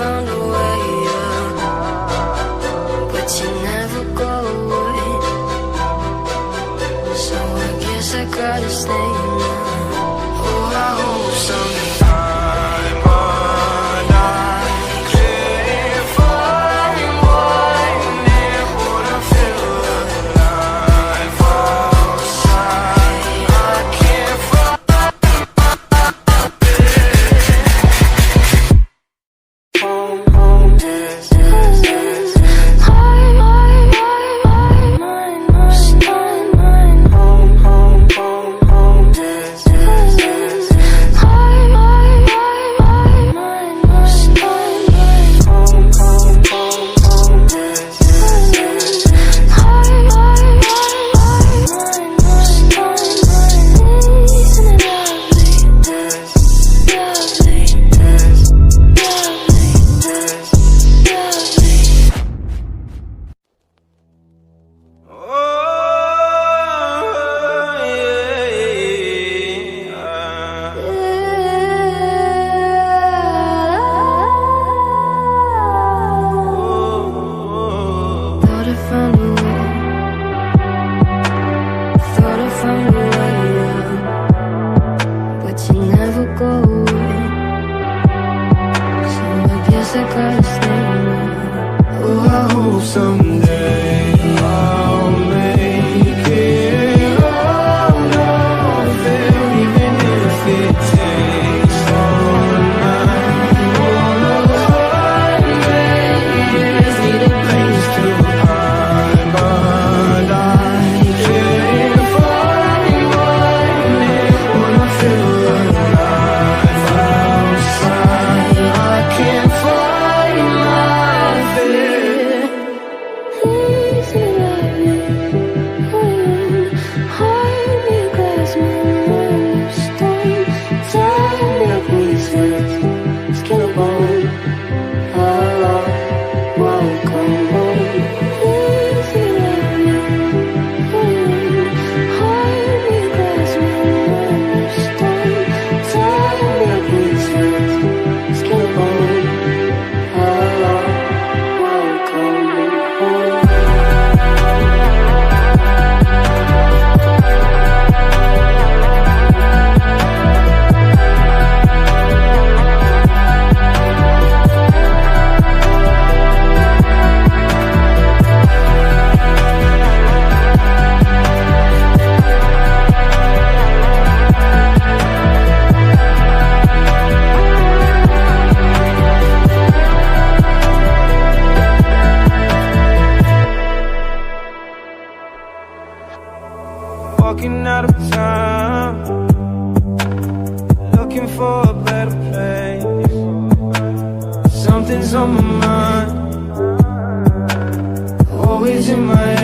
found a way up, but you never go away. So I guess I gotta stay now. Oh, I hope someday someday I'll make it. Oh no, even if it takes all night. All years need a place to hide, but I can't find one. When I feel alive outside, I can't find my fear. Walking out of time, looking for a better place. Something's on my mind, always in my head.